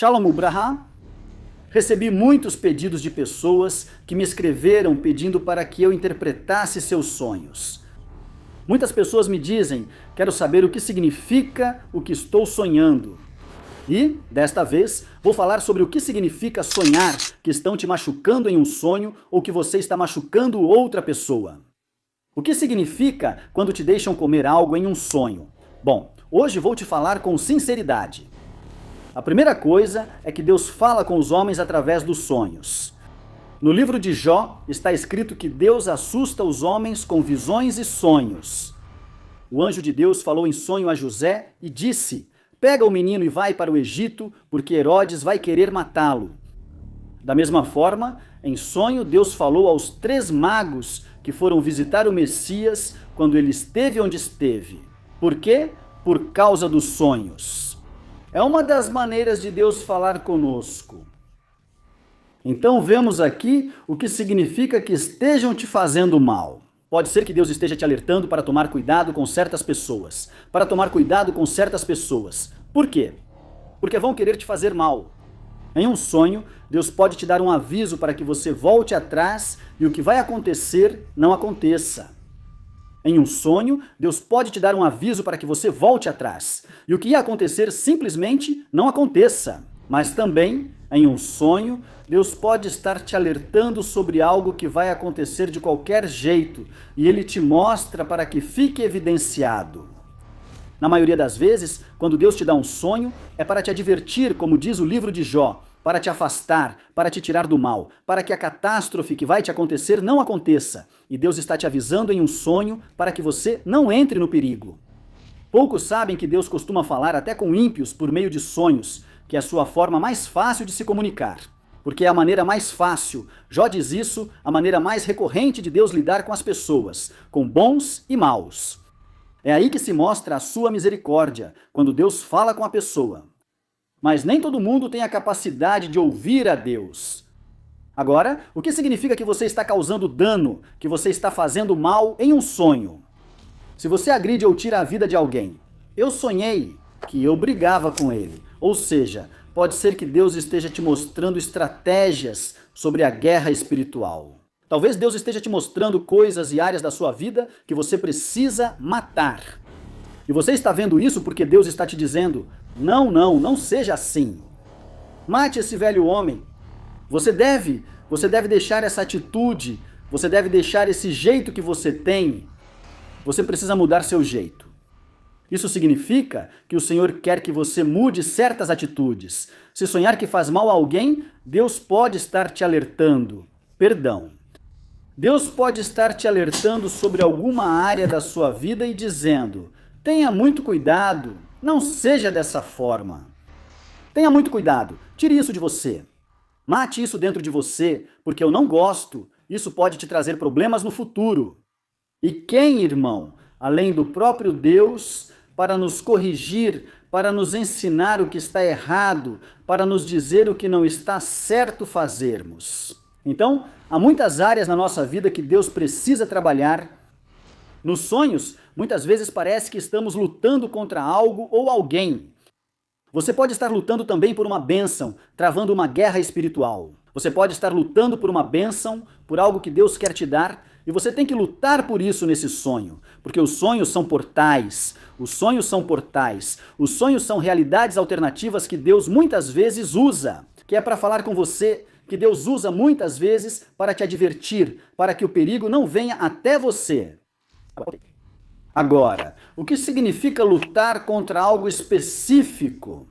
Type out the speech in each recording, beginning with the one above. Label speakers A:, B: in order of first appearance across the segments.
A: Shalom Ubraha. Recebi muitos pedidos de pessoas que me escreveram pedindo para que eu interpretasse seus sonhos. Muitas pessoas me dizem, quero saber o que significa o que estou sonhando. E, desta vez, vou falar sobre o que significa sonhar que estão te machucando em um sonho ou que você está machucando outra pessoa. O que significa quando te deixam comer algo em um sonho? Bom, hoje vou te falar com sinceridade. A primeira coisa é que Deus fala com os homens através dos sonhos. No livro de Jó está escrito que Deus assusta os homens com visões e sonhos. O anjo de Deus falou em sonho a José e disse: pega o menino e vai para o Egito, porque Herodes vai querer matá-lo. Da mesma forma, em sonho, Deus falou aos 3 magos que foram visitar o Messias quando ele esteve onde esteve. Por quê? Por causa dos sonhos. É uma das maneiras de Deus falar conosco. Então vemos aqui o que significa que estejam te fazendo mal. Pode ser que Deus esteja te alertando para tomar cuidado com certas pessoas. Para tomar cuidado com certas pessoas. Por quê? Porque vão querer te fazer mal. Em um sonho, Deus pode te dar um aviso para que você volte atrás e o que vai acontecer não aconteça. Em um sonho, Deus pode te dar um aviso para que você volte atrás e o que ia acontecer simplesmente não aconteça. Mas também, em um sonho, Deus pode estar te alertando sobre algo que vai acontecer de qualquer jeito e Ele te mostra para que fique evidenciado. Na maioria das vezes, quando Deus te dá um sonho, é para te advertir, como diz o livro de Jó, para te afastar, para te tirar do mal, para que a catástrofe que vai te acontecer não aconteça. E Deus está te avisando em um sonho para que você não entre no perigo. Poucos sabem que Deus costuma falar até com ímpios por meio de sonhos, que é a sua forma mais fácil de se comunicar. Porque é a maneira mais fácil, Jó diz isso, a maneira mais recorrente de Deus lidar com as pessoas, com bons e maus. É aí que se mostra a sua misericórdia, quando Deus fala com a pessoa. Mas nem todo mundo tem a capacidade de ouvir a Deus. Agora, o que significa que você está causando dano, que você está fazendo mal em um sonho? Se você agride ou tira a vida de alguém, eu sonhei que eu brigava com ele. Ou seja, pode ser que Deus esteja te mostrando estratégias sobre a guerra espiritual. Talvez Deus esteja te mostrando coisas e áreas da sua vida que você precisa matar. E você está vendo isso porque Deus está te dizendo, não seja assim. Mate esse velho homem. Você deve deixar essa atitude, você deve deixar esse jeito que você tem. Você precisa mudar seu jeito. Isso significa que o Senhor quer que você mude certas atitudes. Se sonhar que faz mal a alguém, Deus pode estar te alertando. Perdão. Deus pode estar te alertando sobre alguma área da sua vida e dizendo, tenha muito cuidado, não seja dessa forma. Tenha muito cuidado, tire isso de você. Mate isso dentro de você, porque eu não gosto. Isso pode te trazer problemas no futuro. E quem, irmão, além do próprio Deus, para nos corrigir, para nos ensinar o que está errado, para nos dizer o que não está certo fazermos? Então, há muitas áreas na nossa vida que Deus precisa trabalhar. Nos sonhos, muitas vezes parece que estamos lutando contra algo ou alguém. Você pode estar lutando também por uma bênção, travando uma guerra espiritual. Você pode estar lutando por uma bênção, por algo que Deus quer te dar, e você tem que lutar por isso nesse sonho, porque os sonhos são portais, os sonhos são portais, os sonhos são realidades alternativas que Deus muitas vezes usa, que é para falar com você, que Deus usa muitas vezes para te advertir, para que o perigo não venha até você. Agora, o que significa lutar contra algo específico?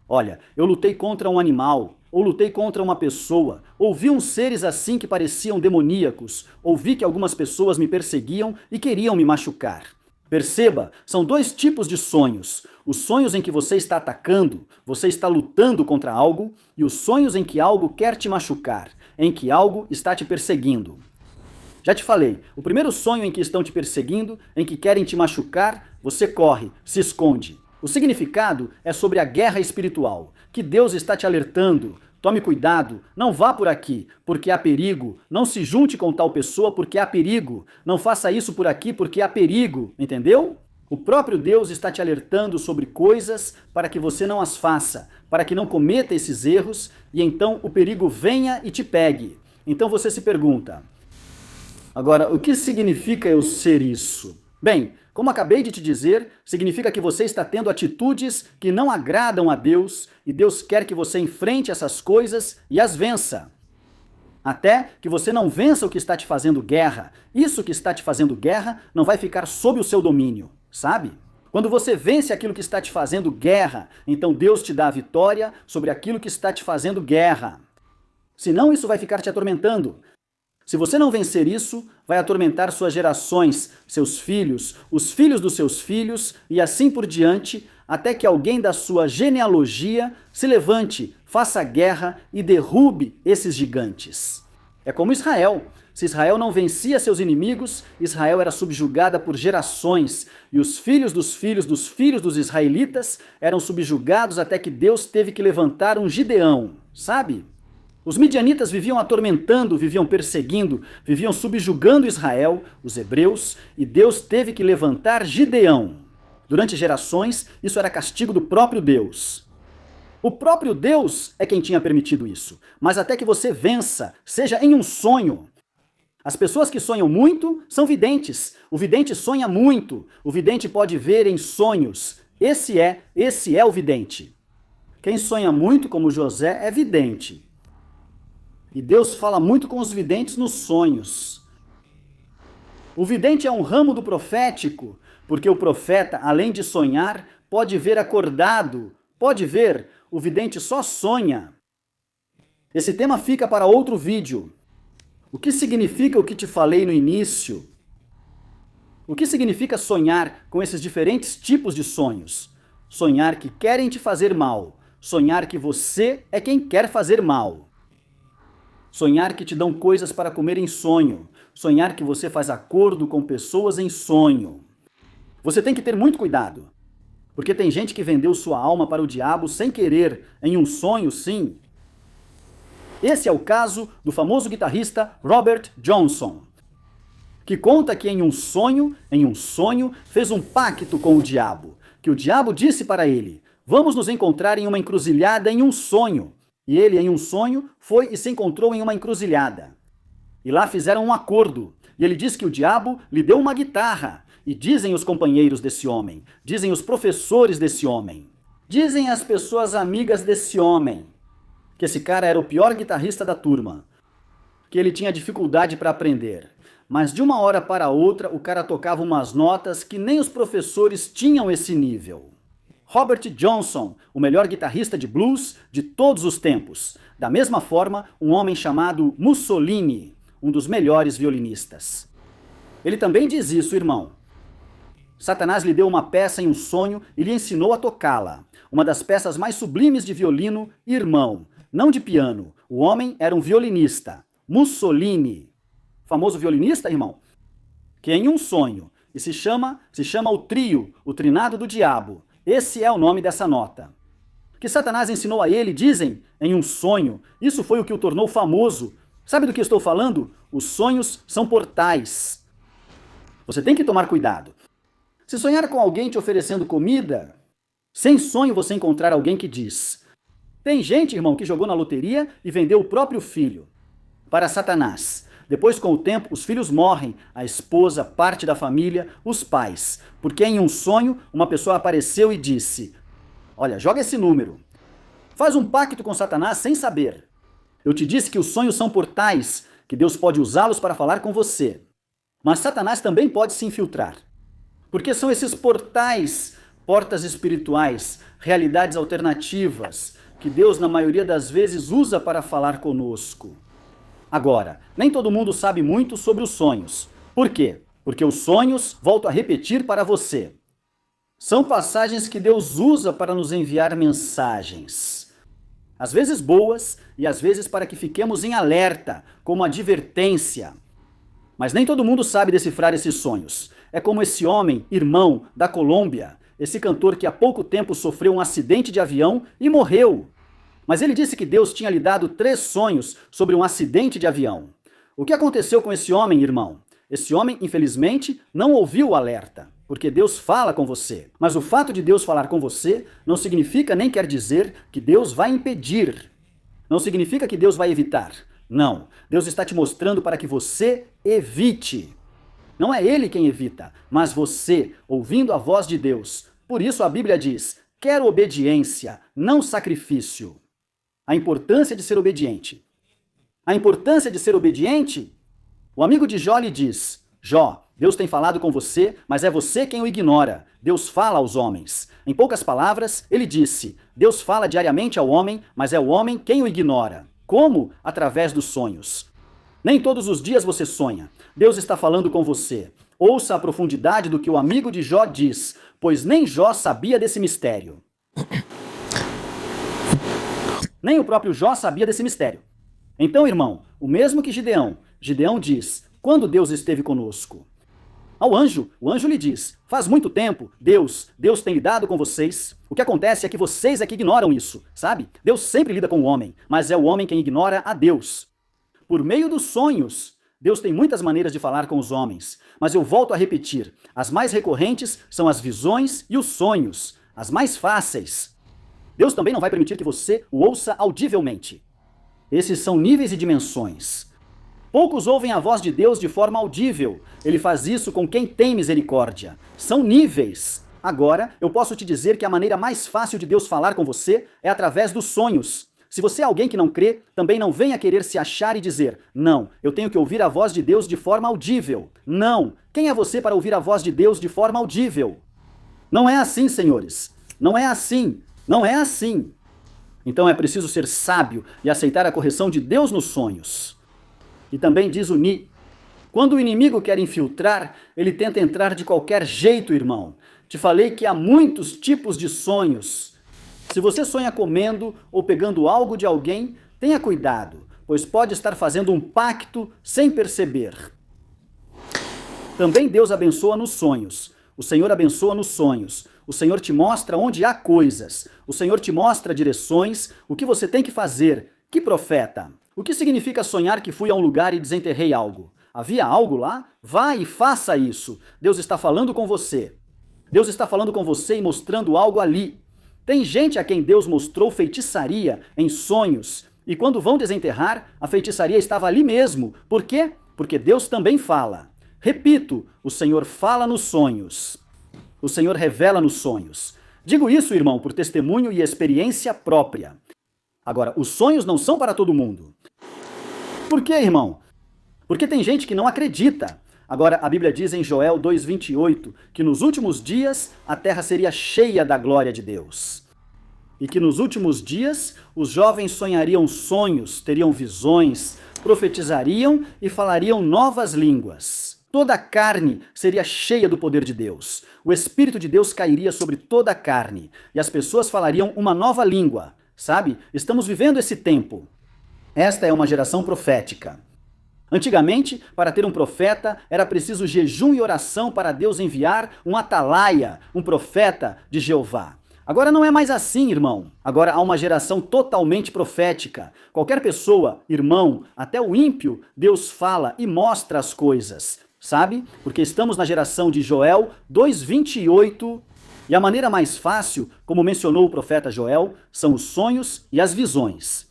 A: Olha, eu lutei contra um animal, ou lutei contra uma pessoa, ou vi uns seres assim que pareciam demoníacos, ou vi que algumas pessoas me perseguiam e queriam me machucar. Perceba, são 2 tipos de sonhos. Os sonhos em que você está atacando, você está lutando contra algo, e os sonhos em que algo quer te machucar, em que algo está te perseguindo. Já te falei, o primeiro sonho em que estão te perseguindo, em que querem te machucar, você corre, se esconde. O significado é sobre a guerra espiritual, que Deus está te alertando. Tome cuidado, não vá por aqui, porque há perigo. Não se junte com tal pessoa, porque há perigo. Não faça isso por aqui, porque há perigo. Entendeu? O próprio Deus está te alertando sobre coisas para que você não as faça, para que não cometa esses erros e então o perigo venha e te pegue. Então você se pergunta, agora, o que significa eu ser isso? Bem, como acabei de te dizer, significa que você está tendo atitudes que não agradam a Deus e Deus quer que você enfrente essas coisas e as vença. Até que você não vença o que está te fazendo guerra. Isso que está te fazendo guerra não vai ficar sob o seu domínio, sabe? Quando você vence aquilo que está te fazendo guerra, então Deus te dá a vitória sobre aquilo que está te fazendo guerra. Senão isso vai ficar te atormentando. Se você não vencer isso, vai atormentar suas gerações, seus filhos, os filhos dos seus filhos e assim por diante, até que alguém da sua genealogia se levante, faça guerra e derrube esses gigantes. É como Israel. Se Israel não vencia seus inimigos, Israel era subjugada por gerações, e os filhos dos filhos dos filhos dos israelitas eram subjugados até que Deus teve que levantar um Gideão, sabe? Os midianitas viviam atormentando, viviam perseguindo, viviam subjugando Israel, os hebreus, e Deus teve que levantar Gideão. Durante gerações, isso era castigo do próprio Deus. O próprio Deus é quem tinha permitido isso. Mas até que você vença, seja em um sonho. As pessoas que sonham muito são videntes. O vidente sonha muito. O vidente pode ver em sonhos. Esse é o vidente. Quem sonha muito, como José, é vidente. E Deus fala muito com os videntes nos sonhos. O vidente é um ramo do profético, porque o profeta, além de sonhar, pode ver acordado. Pode ver, o vidente só sonha. Esse tema fica para outro vídeo. O que significa o que te falei no início? O que significa sonhar com esses diferentes tipos de sonhos? Sonhar que querem te fazer mal. Sonhar que você é quem quer fazer mal. Sonhar que te dão coisas para comer em sonho. Sonhar que você faz acordo com pessoas em sonho. Você tem que ter muito cuidado, porque tem gente que vendeu sua alma para o diabo sem querer, em um sonho, sim. Esse é o caso do famoso guitarrista Robert Johnson, que conta que em um sonho, fez um pacto com o diabo, que o diabo disse para ele, vamos nos encontrar em uma encruzilhada em um sonho. E ele, em um sonho, foi e se encontrou em uma encruzilhada. E lá fizeram um acordo, e ele diz que o diabo lhe deu uma guitarra. E dizem os companheiros desse homem, dizem os professores desse homem, dizem as pessoas amigas desse homem, que esse cara era o pior guitarrista da turma, que ele tinha dificuldade para aprender. Mas de uma hora para outra, o cara tocava umas notas que nem os professores tinham esse nível. Robert Johnson, o melhor guitarrista de blues de todos os tempos. Da mesma forma, um homem chamado Mussolini, um dos melhores violinistas. Ele também diz isso, irmão. Satanás lhe deu uma peça em um sonho e lhe ensinou a tocá-la. Uma das peças mais sublimes de violino, irmão, não de piano. O homem era um violinista. Mussolini. Famoso violinista, irmão? Que em um sonho. E se chama o trio, o trinado do diabo. Esse é o nome dessa nota. Que Satanás ensinou a ele, dizem, em um sonho. Isso foi o que o tornou famoso. Sabe do que estou falando? Os sonhos são portais. Você tem que tomar cuidado. Se sonhar com alguém te oferecendo comida, sem sonho você encontrar alguém que diz. Tem gente, irmão, que jogou na loteria e vendeu o próprio filho para Satanás. Depois, com o tempo, os filhos morrem, a esposa, parte da família, os pais. Porque em um sonho, uma pessoa apareceu e disse, olha, joga esse número. Faz um pacto com Satanás sem saber. Eu te disse que os sonhos são portais, que Deus pode usá-los para falar com você. Mas Satanás também pode se infiltrar. Porque são esses portais, portas espirituais, realidades alternativas, que Deus, na maioria das vezes, usa para falar conosco. Agora, nem todo mundo sabe muito sobre os sonhos. Por quê? Porque os sonhos, volto a repetir para você, são passagens que Deus usa para nos enviar mensagens. Às vezes boas e às vezes para que fiquemos em alerta, como advertência. Mas nem todo mundo sabe decifrar esses sonhos. É como esse homem, irmão, da Colômbia, esse cantor que há pouco tempo sofreu um acidente de avião e morreu. Mas ele disse que Deus tinha lhe dado 3 sonhos sobre um acidente de avião. O que aconteceu com esse homem, irmão? Esse homem, infelizmente, não ouviu o alerta. porque Deus fala com você. Mas o fato de Deus falar com você não significa nem quer dizer que Deus vai impedir. Não significa que Deus vai evitar. Não. Deus está te mostrando para que você evite. Não é Ele quem evita, mas você, ouvindo a voz de Deus. Por isso a Bíblia diz: quero obediência, não sacrifício. A importância de ser obediente. A importância de ser obediente? O amigo de Jó lhe diz: Jó, Deus tem falado com você, mas é você quem o ignora. Deus fala aos homens. Em poucas palavras, ele disse: Deus fala diariamente ao homem, mas é o homem quem o ignora. Como? Através dos sonhos. Nem todos os dias você sonha. Deus está falando com você. Ouça a profundidade do que o amigo de Jó diz, pois nem Jó sabia desse mistério. Nem o próprio Jó sabia desse mistério. Então, irmão, o mesmo que Gideão. Gideão diz: quando Deus esteve conosco? Ao anjo, o anjo lhe diz: faz muito tempo, Deus tem lidado com vocês. O que acontece é que vocês é que ignoram isso, sabe? Deus sempre lida com o homem, mas é o homem quem ignora a Deus. Por meio dos sonhos, Deus tem muitas maneiras de falar com os homens, mas eu volto a repetir, as mais recorrentes são as visões e os sonhos, as mais fáceis. Deus também não vai permitir que você o ouça audivelmente. Esses são níveis e dimensões. Poucos ouvem a voz de Deus de forma audível. Ele faz isso com quem tem misericórdia. São níveis. Agora, eu posso te dizer que a maneira mais fácil de Deus falar com você é através dos sonhos. Se você é alguém que não crê, também não venha querer se achar e dizer: não, eu tenho que ouvir a voz de Deus de forma audível. Não. Quem é você para ouvir a voz de Deus de forma audível? Não é assim, senhores. Não é assim. Não é assim. Então é preciso ser sábio e aceitar a correção de Deus nos sonhos. E também diz o Ni: quando o inimigo quer infiltrar, ele tenta entrar de qualquer jeito, irmão. Te falei que há muitos tipos de sonhos. Se você sonha comendo ou pegando algo de alguém, tenha cuidado, pois pode estar fazendo um pacto sem perceber. Também Deus abençoa nos sonhos. O Senhor abençoa nos sonhos. O Senhor te mostra onde há coisas. O Senhor te mostra direções, o que você tem que fazer. Que profeta? O que significa sonhar que fui a um lugar e desenterrei algo? Havia algo lá? Vá e faça isso. Deus está falando com você. Deus está falando com você e mostrando algo ali. Tem gente a quem Deus mostrou feitiçaria em sonhos, e quando vão desenterrar, a feitiçaria estava ali mesmo. Por quê? Porque Deus também fala. Repito, o Senhor fala nos sonhos. O Senhor revela nos sonhos. Digo isso, irmão, por testemunho e experiência própria. Agora, os sonhos não são para todo mundo. Por quê, irmão? Porque tem gente que não acredita. Agora, a Bíblia diz em Joel 2,28 que nos últimos dias a terra seria cheia da glória de Deus. E que nos últimos dias os jovens sonhariam sonhos, teriam visões, profetizariam e falariam novas línguas. Toda a carne seria cheia do poder de Deus. O Espírito de Deus cairia sobre toda a carne e as pessoas falariam uma nova língua. Sabe? Estamos vivendo esse tempo. Esta é uma geração profética. Antigamente, para ter um profeta, era preciso jejum e oração para Deus enviar um atalaia, um profeta de Jeová. Agora não é mais assim, irmão. Agora há uma geração totalmente profética. Qualquer pessoa, irmão, até o ímpio, Deus fala e mostra as coisas. Sabe? Porque estamos na geração de Joel 2,28. E a maneira mais fácil, como mencionou o profeta Joel, são os sonhos e as visões.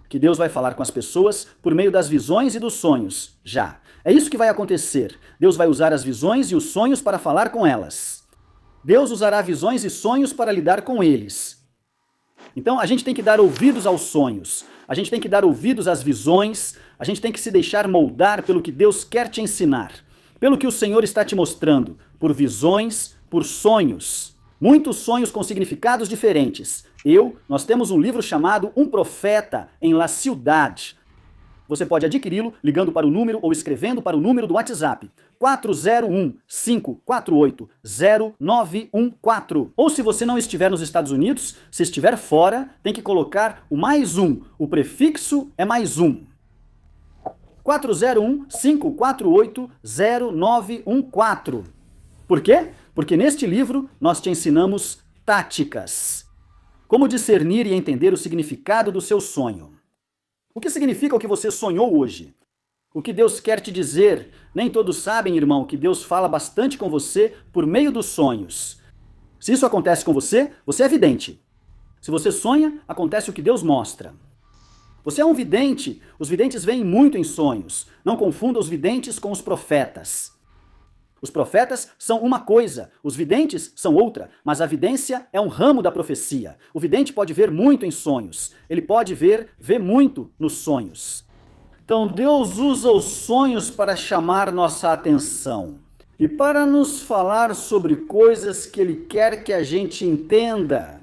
A: Que Deus vai falar com as pessoas por meio das visões e dos sonhos, já. É isso que vai acontecer. Deus vai usar as visões e os sonhos para falar com elas. Deus usará visões e sonhos para lidar com eles. Então a gente tem que dar ouvidos aos sonhos, a gente tem que dar ouvidos às visões, a gente tem que se deixar moldar pelo que Deus quer te ensinar, pelo que o Senhor está te mostrando, por visões, por sonhos. Muitos sonhos com significados diferentes. Nós temos um livro chamado Um Profeta em La Ciudad. Você pode adquiri-lo ligando para o número ou escrevendo para o número do WhatsApp 401-548-0914. Ou se você não estiver nos Estados Unidos, se estiver fora, tem que colocar o +1. O prefixo é +1. 401-548-0914. Por quê? Porque neste livro nós te ensinamos táticas. Como discernir e entender o significado do seu sonho. O que significa o que você sonhou hoje? o que Deus quer te dizer. Nem todos sabem, irmão, que Deus fala bastante com você por meio dos sonhos. Se isso acontece com você, você é vidente. Se você sonha, acontece o que Deus mostra. Você é um vidente. Os videntes veem muito em sonhos. Não confunda os videntes com os profetas. Os profetas são uma coisa, os videntes são outra, mas a vidência é um ramo da profecia. O vidente pode ver muito em sonhos. Ele pode ver muito nos sonhos. Então Deus usa os sonhos para chamar nossa atenção e para nos falar sobre coisas que Ele quer que a gente entenda,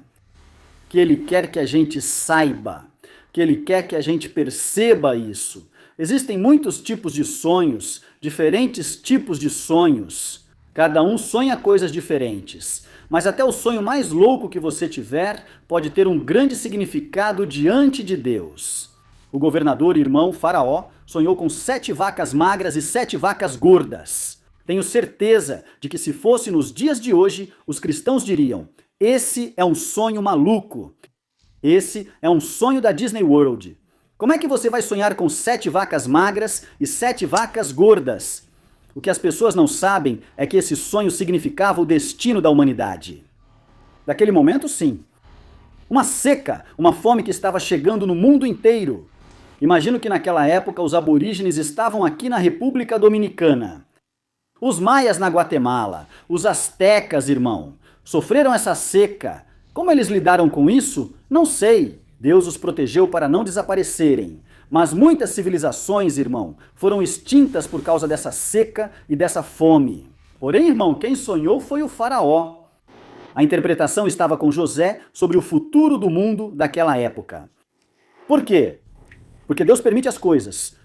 A: que Ele quer que a gente saiba, que Ele quer que a gente perceba isso. Existem muitos tipos de sonhos, diferentes tipos de sonhos. Cada um sonha coisas diferentes. Mas até o sonho mais louco que você tiver pode ter um grande significado diante de Deus. O governador irmão Faraó sonhou com 7 vacas magras e 7 vacas gordas. Tenho certeza de que se fosse nos dias de hoje, os cristãos diriam: esse é um sonho maluco. Esse é um sonho da Disney World. Como é que você vai sonhar com 7 vacas magras e 7 vacas gordas? O que as pessoas não sabem é que esse sonho significava o destino da humanidade. Naquele momento, sim. Uma seca, uma fome que estava chegando no mundo inteiro. Imagino que naquela época os aborígenes estavam aqui na República Dominicana. Os maias na Guatemala, os astecas, irmão, sofreram essa seca. Como eles lidaram com isso? Não sei. Deus os protegeu para não desaparecerem. Mas muitas civilizações, irmão, foram extintas por causa dessa seca e dessa fome. Porém, irmão, quem sonhou foi o Faraó. A interpretação estava com José sobre o futuro do mundo daquela época. Por quê? Porque Deus permite as coisas.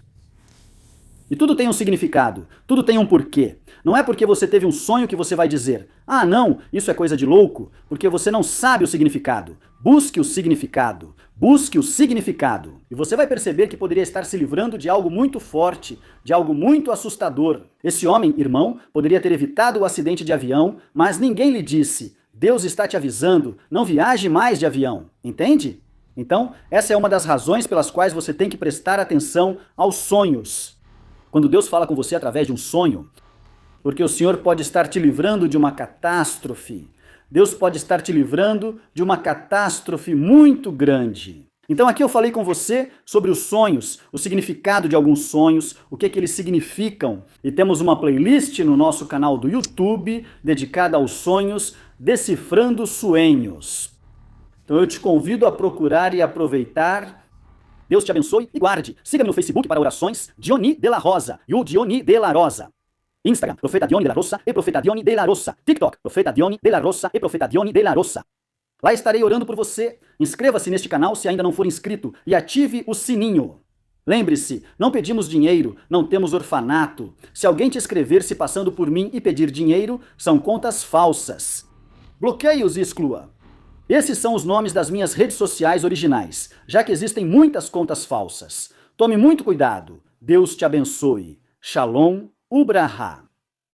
A: E tudo tem um significado, tudo tem um porquê. Não é porque você teve um sonho que você vai dizer: ah, não, isso é coisa de louco, porque você não sabe o significado. Busque o significado, busque o significado. E você vai perceber que poderia estar se livrando de algo muito forte, de algo muito assustador. Esse homem, irmão, poderia ter evitado o acidente de avião, mas ninguém lhe disse: Deus está te avisando, não viaje mais de avião. Entende? Então, essa é uma das razões pelas quais você tem que prestar atenção aos sonhos. Quando Deus fala com você através de um sonho, porque o Senhor pode estar te livrando de uma catástrofe. Deus pode estar te livrando de uma catástrofe muito grande. Então aqui eu falei com você sobre os sonhos, o significado de alguns sonhos, o que eles significam. E temos uma playlist no nosso canal do YouTube dedicada aos sonhos, Decifrando Sueños. Então eu te convido a procurar e aproveitar. Deus te abençoe e guarde. Siga-me no Facebook para orações, Diony de la Rosa, e o Diony de la Rosa. Instagram, Profeta Diony de la Rosa e Profeta Diony de la Rosa. TikTok, Profeta Diony de la Rosa e Profeta Diony de la Rosa. Lá estarei orando por você. Inscreva-se neste canal se ainda não for inscrito e ative o sininho. Lembre-se, não pedimos dinheiro, não temos orfanato. Se alguém te escrever se passando por mim e pedir dinheiro, são contas falsas. Bloqueie-os e exclua. Esses são os nomes das minhas redes sociais originais, já que existem muitas contas falsas. Tome muito cuidado. Deus te abençoe. Shalom Ubraha.